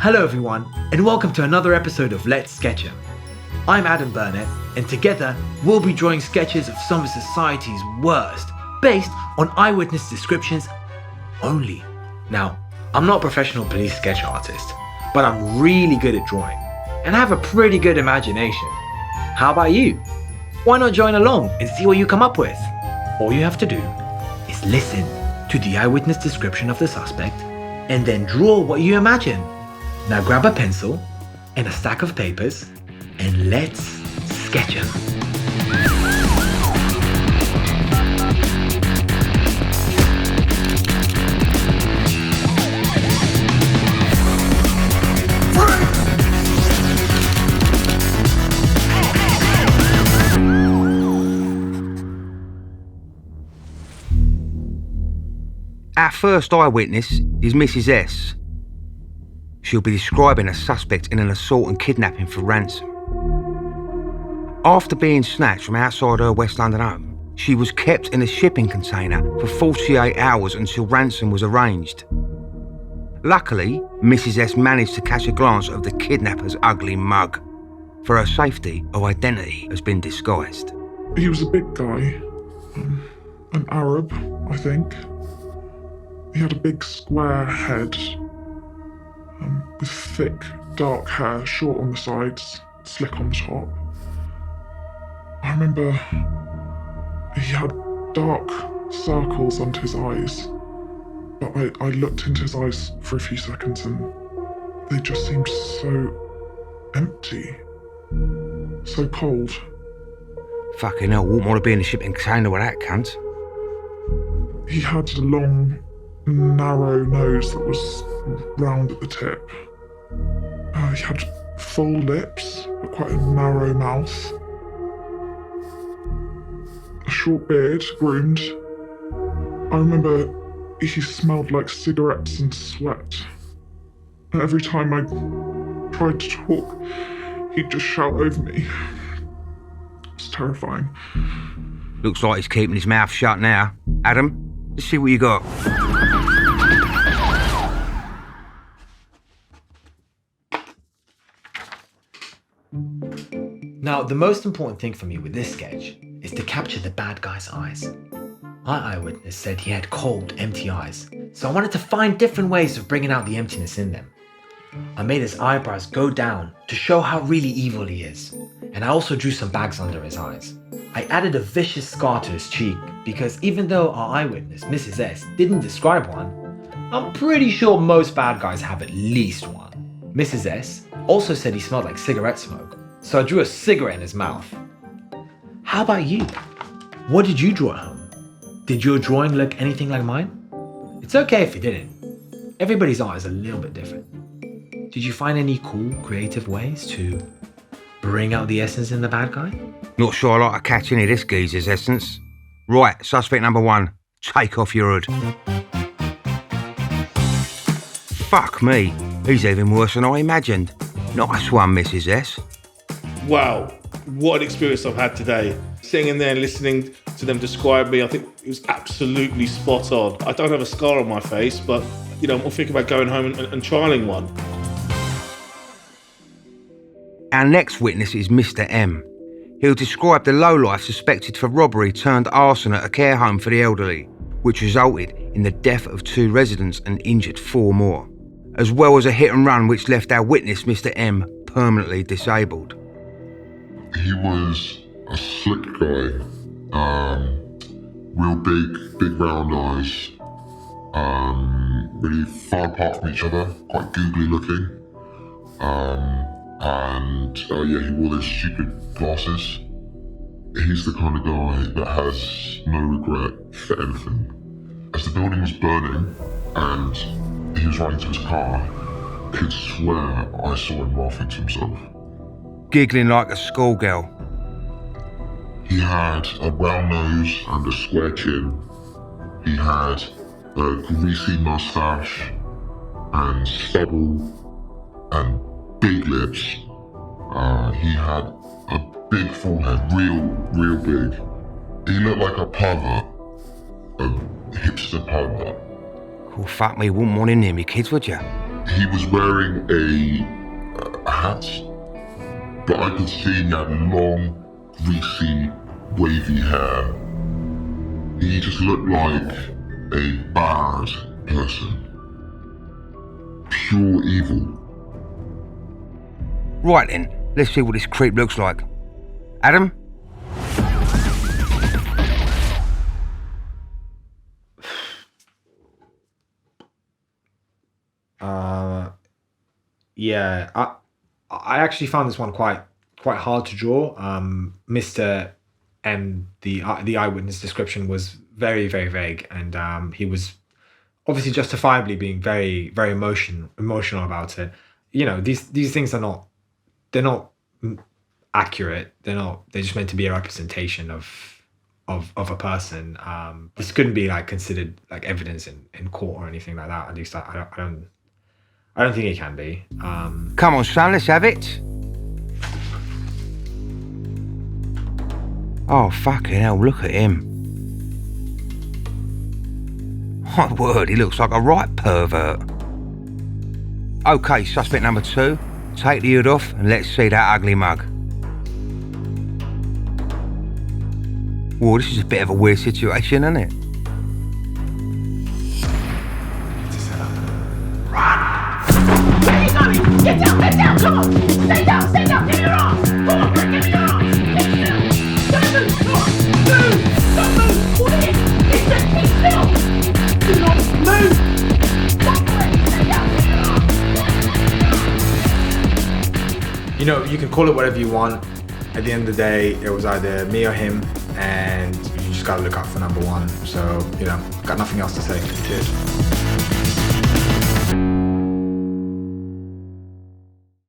Hello everyone, and welcome to another episode of Let's Sketch 'em. I'm Adam Bernet, and together we'll be drawing sketches of some of society's worst, based on eyewitness descriptions only. Now, I'm not a professional police sketch artist, but I'm really good at drawing, and have a pretty good imagination. How about you? Why not join along and see what you come up with? All you have to do is listen to the eyewitness description of the suspect, and then draw what you imagine. Now grab a pencil and a stack of papers and let's sketch them. Our first eyewitness is Mrs. S. She'll be describing a suspect in an assault and kidnapping for ransom. After being snatched from outside her West London home, she was kept in a shipping container for 48 hours until ransom was arranged. Luckily, Mrs. S managed to catch a glance of the kidnapper's ugly mug. For her safety, her identity has been disguised. He was a big guy, an Arab, I think. He had a big square head, with thick, dark hair, short on the sides, slick on the top. I remember he had dark circles under his eyes, but I looked into his eyes for a few seconds and they just seemed so empty, so cold. Fucking hell, wouldn't want to be in a shipping container with that cunt. He had a long, narrow nose that was round at the tip. He had full lips, but quite a narrow mouth. A short beard, groomed. I remember he smelled like cigarettes and sweat. And every time I tried to talk, he'd just shout over me. It was terrifying. Looks like he's keeping his mouth shut now. Adam, let's see what you got. Now, the most important thing for me with this sketch is to capture the bad guy's eyes. Our eyewitness said he had cold, empty eyes, so I wanted to find different ways of bringing out the emptiness in them. I made his eyebrows go down to show how really evil he is, and I also drew some bags under his eyes. I added a vicious scar to his cheek because even though our eyewitness, Mrs. S, didn't describe one, I'm pretty sure most bad guys have at least one. Mrs. S also said he smelled like cigarette smoke, so I drew a cigarette in his mouth. How about you? What did you draw at home? Did your drawing look anything like mine? It's okay if you didn't. Everybody's art is a little bit different. Did you find any cool, creative ways to bring out the essence in the bad guy? Not sure I like to catch any of this geezer's essence. Right, suspect number one, take off your hood. Fuck me, he's even worse than I imagined. Nice one, Mrs. S. Wow, what an experience I've had today. Sitting in there and listening to them describe me, I think it was absolutely spot on. I don't have a scar on my face, but I'm thinking about going home and trialling one. Our next witness is Mr. M. He'll describe the lowlife suspected for robbery turned arson at a care home for the elderly, which resulted in the death of 2 residents and injured 4 more, as well as a hit and run which left our witness, Mr. M, permanently disabled. He was a slick guy, real big round eyes, really far apart from each other, quite googly looking, and he wore those stupid glasses. He's the kind of guy that has no regret for anything. As the building was burning and he was running to his car, I could swear I saw him laughing to himself. Giggling like a schoolgirl. He had a round nose and a square chin. He had a greasy mustache and stubble and big lips. He had a big forehead, real big. He looked like a pervert, a hipster pervert. Well, fuck me, wouldn't want him near me kids, would you? He was wearing a hat, but I could see he had long, greasy, wavy hair. He just looked like a bad person. Pure evil. Right then, let's see what this creep looks like. Adam? Yeah, I actually found this one quite hard to draw. Mr. M, the eyewitness description was very, very vague, and he was obviously justifiably being very, very emotional about it. You know, these things are not accurate. They're just meant to be a representation of a person. This couldn't be like considered like evidence in court or anything like that. At least I don't think it can be. Come on, son, let's have it. Oh, fucking hell, look at him. My word, he looks like a right pervert. Okay, suspect number 2. Take the hood off and let's see that ugly mug. Whoa, this is a bit of a weird situation, isn't it? Where are you going? Get down, come on! Stay down, give me your arms! Come on, give me your arms! Get down! Don't move, come on! Move! Don't move! What is it? It's just keep still! Do not move! Stop it! Stay down, give me your arms! You know, you can call it whatever you want. At the end of the day, it was either me or him, and you just gotta look out for number 1. So, you know, got nothing else to say. Cheers.